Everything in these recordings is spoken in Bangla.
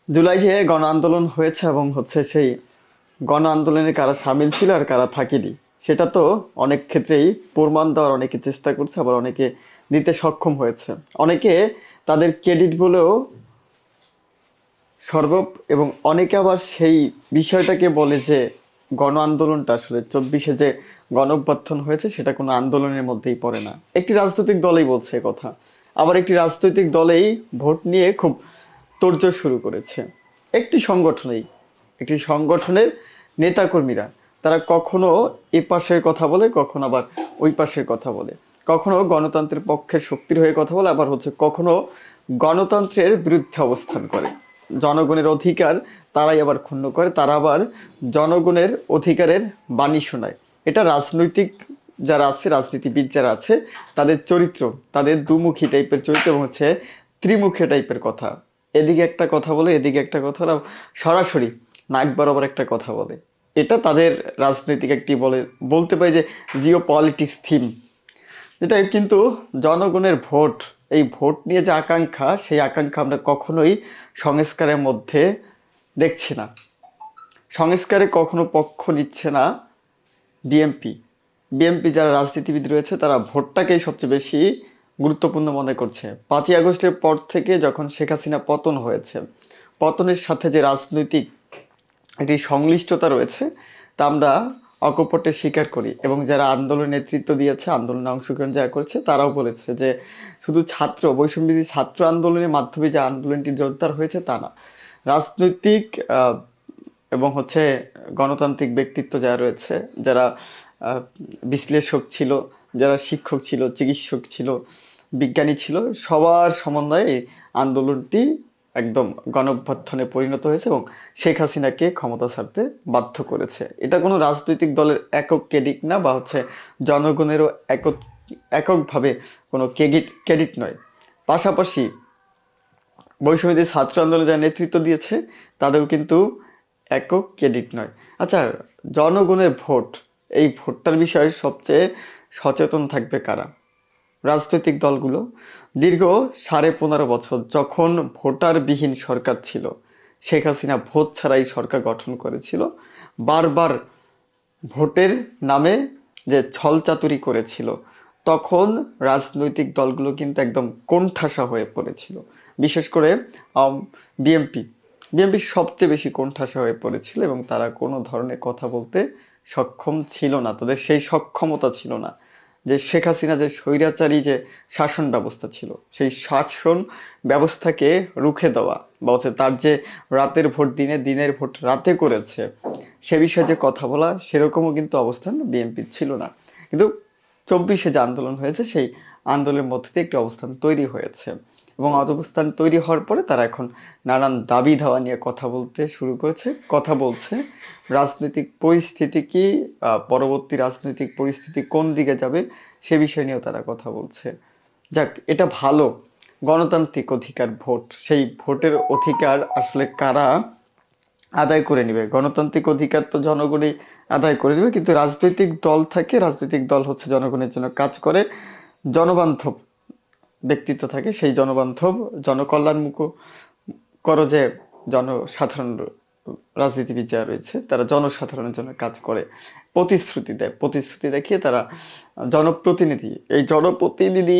জুলাই যে গণ আন্দোলন হয়েছে এবং সেই গণ আন্দোলনে কারা সামিল ছিল আর কারা থাকেনি, সেটা তো অনেক ক্ষেত্রেই প্রমাণ দেওয়ার অনেকে চেষ্টা করছে, আবার অনেকে দিতে সক্ষম হয়েছে। অনেকে তাদের ক্রেডিট বলেও সর্ব, এবং অনেকে আবার সেই বিষয়টাকে বলে যে গণ আন্দোলনটা আসলে 24-এ যে গণ অভ্যুত্থান হয়েছে সেটা কোনো আন্দোলনের মধ্যেই পড়ে না। একটি রাজনৈতিক দলেই বলছে এ কথা, আবার একটি রাজনৈতিক দলেই ভোট নিয়ে খুব তোড়জোড় শুরু করেছে। একটি সংগঠনেই, একটি সংগঠনের নেতাকর্মীরা তারা কখনো এ পাশের কথা বলে, কখনো আবার ওই পাশের কথা বলে, কখনো গণতন্ত্রের পক্ষের শক্তির হয়ে কথা বলে, আবার কখনো গণতন্ত্রের বিরুদ্ধে অবস্থান করে। জনগণের অধিকার তারাই আবার ক্ষুণ্ণ করে, তারা আবার জনগণের অধিকারের বাণী শোনায়। এটা রাজনৈতিক যারা আছে, রাজনীতিবিদ যারা আছে, তাদের চরিত্র, তাদের দুমুখী টাইপের চরিত্র এবং ত্রিমুখী টাইপের কথা। এদিকে একটা কথা বলে, এদিকে একটা কথা, ওরা সরাসরি নাক বরাবর একটা কথা বলে। এটা তাদের রাজনৈতিক একটি বলতে পারি যে জিও পলিটিক্স থিম। এটা কিন্তু জনগণের ভোট, এই ভোট নিয়ে যে আকাঙ্ক্ষা, সেই আকাঙ্ক্ষা আমরা কখনোই সংস্কারের মধ্যে দেখছি না। সংস্কারে কখনো পক্ষ নিচ্ছে না বিএনপি। বিএনপি যারা রাজনীতিবিদ রয়েছে তারা ভোটটাকেই সবচেয়ে বেশি গুরুত্বপূর্ণ মনে করছে। 5ই আগস্টের পর থেকে যখন শেখ হাসিনা পতন হয়েছে, পতনের সাথে যে রাজনৈতিক একটি সংশ্লিষ্টতা রয়েছে তা আমরা অকপটে স্বীকার করি, এবং যারা আন্দোলনের নেতৃত্ব দিয়েছে, আন্দোলনে অংশগ্রহণ যারা করেছে, তারাও বলেছে যে শুধু বৈষম্যবিরোধী ছাত্র আন্দোলনের মাধ্যমে যে আন্দোলনটি জোরদার হয়েছে তা না। রাজনৈতিক এবং গণতান্ত্রিক ব্যক্তিত্ব যারা রয়েছে, যারা বিশ্লেষক ছিল, যারা শিক্ষক ছিল, চিকিৎসক ছিল, বিজ্ঞানী ছিল, সবার সমন্বয়ে এই আন্দোলনটি একদম গণঅভ্যুত্থানে পরিণত হয়েছে এবং শেখ হাসিনাকে ক্ষমতা ছাড়তে বাধ্য করেছে। এটা কোনো রাজনৈতিক দলের একক ক্রেডিট না, বা জনগণেরও এককভাবে কোনো ক্রেডিট নয়। পাশাপাশি বৈষম্যবিরোধী ছাত্র আন্দোলনে যারা নেতৃত্ব দিয়েছে তাদেরও কিন্তু একক ক্রেডিট নয়। আচ্ছা, জনগণের ভোট, এই ভোটটার বিষয়ে সবচেয়ে সচেতন থাকবে কারা? রাজনৈতিক দলগুলো। দীর্ঘ 15.5 বছর যখন ভোটারবিহীন সরকার ছিল, শেখ হাসিনা ভোট ছাড়াই সরকার গঠন করেছিল, বারবার ভোটের নামে যে ছলচাতুরি করেছিল, তখন রাজনৈতিক দলগুলো কিন্তু একদম কোণঠাসা হয়ে পড়েছিল। বিশেষ করে বিএনপি বিএনপি সবচেয়ে বেশি কোণঠাসা হয়ে পড়েছিল, এবং তারা কোনো ধরনের কথা বলতে সক্ষম ছিল না, তাদের সেই সক্ষমতা ছিল না যে শেখ হাসিনা যে স্বৈরাচারী যে শাসন ব্যবস্থা ছিল, সেই শাসন ব্যবস্থাকে রুখে দেওয়া, বা তার যে রাতের ভোট দিনে, দিনের ভোট রাতে করেছে, সে বিষয়ে যে কথা বলা, সেরকমও কিন্তু অবস্থান বিএনপির ছিল না। কিন্তু 24-এ যে আন্দোলন হয়েছে, সেই আন্দোলনের মধ্যে দিয়ে একটি অবস্থান তৈরি হয়েছে, এবং অবস্থান তৈরি হওয়ার পরে তারা এখন নানান দাবি ধাওয়া নিয়ে কথা বলতে শুরু করেছে, কথা বলছে। রাজনৈতিক পরিস্থিতি কি, পরবর্তী রাজনৈতিক পরিস্থিতি কোন দিকে যাবে, সে বিষয় নিয়েও তারা কথা বলছে। যাক, এটা ভালো। গণতান্ত্রিক অধিকার ভোট, সেই ভোটের অধিকার আসলে কারা আদায় করে নেবে? গণতান্ত্রিক অধিকার তো জনগণই আদায় করে নেবে, কিন্তু রাজনৈতিক দল থাকে, রাজনৈতিক দল জনগণের জন্য কাজ করে, জনবান্ধব ব্যক্তিত্ব থাকে, সেই জনবান্ধব জনকল্যাণমুখ যে জনসাধারণ রাজনীতিবিদ যারা রয়েছে তারা জনসাধারণের জন্য কাজ করে, প্রতিশ্রুতি দেয়, প্রতিশ্রুতি দেখিয়ে তারা জনপ্রতিনিধি, এই জনপ্রতিনিধি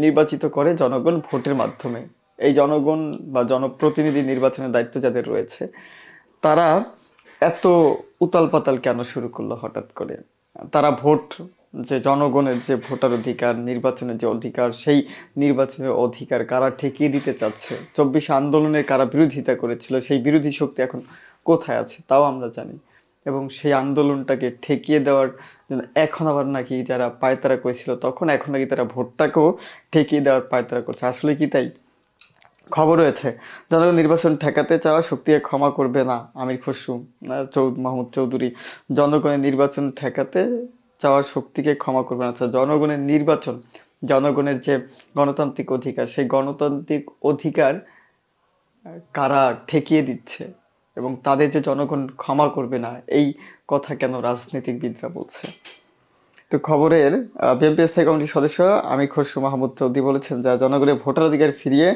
নির্বাচিত করে জনগণ ভোটের মাধ্যমে। এই জনগণ বা জনপ্রতিনিধি নির্বাচনের দায়িত্ব যাদের রয়েছে, তারা এত উতাল পাতাল কেন শুরু করলো হঠাৎ করে? তারা ভোট, যে জনগণের যে ভোটার অধিকার, নির্বাচনের যে অধিকার, সেই নির্বাচনের অধিকার কারা ঠেকিয়ে দিতে চাচ্ছে? 24 আন্দোলনের কারা বিরোধিতা করেছিল, সেই বিরোধী শক্তি এখন কোথায় আছে তাও আমরা জানি। এবং সেই আন্দোলনটাকে ঠেকিয়ে দেওয়ার জন্য এখন আবার নাকি যারা পায়তারা করেছিল তখন, এখন নাকি তারা ভোটটাকেও ঠেকিয়ে দেওয়ার পায়তারা করছে। আসলে কি তাই? খবর হয়েছে জনগণ নির্বাচন ঠেকাতে চাওয়া শক্তিকে ক্ষমা করবে না। আমির খসরু, মাহমুদ চৌধুরী, জনগণের নির্বাচন ঠেকাতে চাওয়ার শক্তিকে ক্ষমা করবে না। আচ্ছা, জনগণের নির্বাচন, জনগণের যে গণতান্ত্রিক অধিকার, সেই গণতান্ত্রিক অধিকার কারা ঠেকিয়ে দিচ্ছে, এবং তাদের যে জনগণ ক্ষমা করবে না, এই কথা কেন রাজনীতিবিদরা বলছে? তো খবরের বিএনপি স্থায়ী কমিটির সদস্য আমির খসরু মাহমুদ চৌধুরী বলেছেন, যা জনগণের ভোটার অধিকার ফিরিয়ে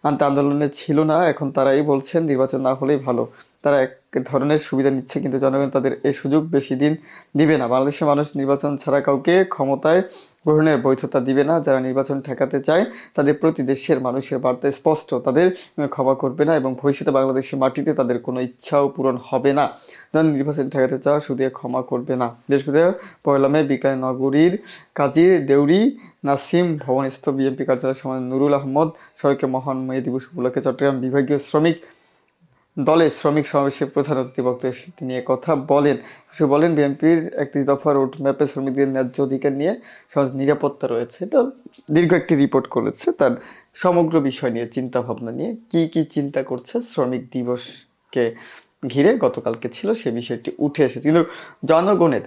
আনতে আন্দোলনে ছিল না, এখন তারাই বলছেন নির্বাচন না হলেই ভালো। তারা এক ধরনের সুবিধা নিচ্ছে, কিন্তু জনগণ তাদের এই সুযোগ বেশি দিন দিবে না। বাংলাদেশের মানুষ নির্বাচন ছাড়া কাউকে ক্ষমতায় গ্রহণের বৈধতা দিবে না। যারা নির্বাচন ঠেকাতে চায় তাদের প্রতি দেশের মানুষের বার্তা স্পষ্ট, তাদের ক্ষমা করবে না এবং ভবিষ্যতে বাংলাদেশের মাটিতে তাদের কোনো ইচ্ছাও পূরণ হবে না। যারা নির্বাচন ঠেকাতে চাওয়া শুধু ক্ষমা করবে না। বৃহস্পতিবার 1 মে বিকালে নগরীর কাজী দেউরি নাসিম ভবনস্থ বিএনপি কার্যালয়ের সামনে নুরুল আহমদ সড়কে মহান মে দিবস উপলক্ষে চট্টগ্রাম বিভাগীয় শ্রমিক দলের শ্রমিক সমাবেশে প্রধান অতিথি বক্তব্যে তিনি কথা বলেন। সে বলেন, বিএনপির 31 দফা রোড ম্যাপে শ্রমিকদের ন্যায্য অধিকার নিয়ে সমাজ নিরাপত্তা রয়েছে। এটা দীর্ঘ একটি রিপোর্ট করেছে, তার সমগ্র বিষয় নিয়ে চিন্তা ভাবনা নিয়ে কি কি চিন্তা করছে শ্রমিক দিবসকে ঘিরে গতকালকে ছিল সে বিষয়টি উঠে এসেছে। কিন্তু জনগণের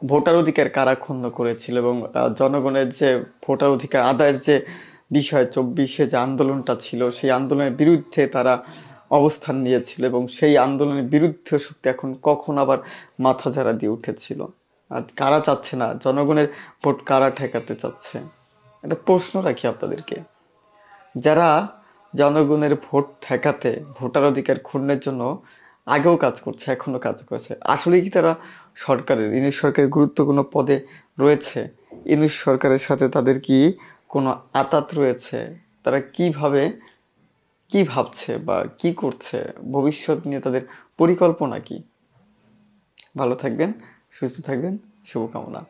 ভোটার অধিকার কারা ক্ষুণ্ণ করেছিল এবং জনগণের যে ভোটার অধিকার আদায়ের যে বিষয় 24-এ যে আন্দোলনটা ছিল, সেই আন্দোলনের বিরুদ্ধে তারা অবস্থান নিয়েছিল এবং সেই আন্দোলনের বিরুদ্ধে সত্যি এখন কখন আবার মাথা ঝাড়া দিয়ে উঠেছিল। আর কারা চাচ্ছে না, জনগণের ভোট কারা ঠেকাতে চাচ্ছে, একটা প্রশ্ন রাখি আপনাদেরকে। যারা জনগণের ভোট ঠেকাতে, ভোটার অধিকার ক্ষুণ্ণের জন্য আগেও কাজ করছে, এখনো কাজ করছে, আসলে কি তারা সরকারের, ইউনিট সরকারের গুরুত্বপূর্ণ পদে রয়েছে? ইউনিট সরকারের সাথে তাদের কি কোনো আতাত রয়েছে? তারা কিভাবে, কি ভাবছে বা কি করছে, ভবিষ্যৎ নিয়ে তাদের পরিকল্পনা কি? ভালো থাকবেন, সুস্থ থাকবেন, শুভকামনা।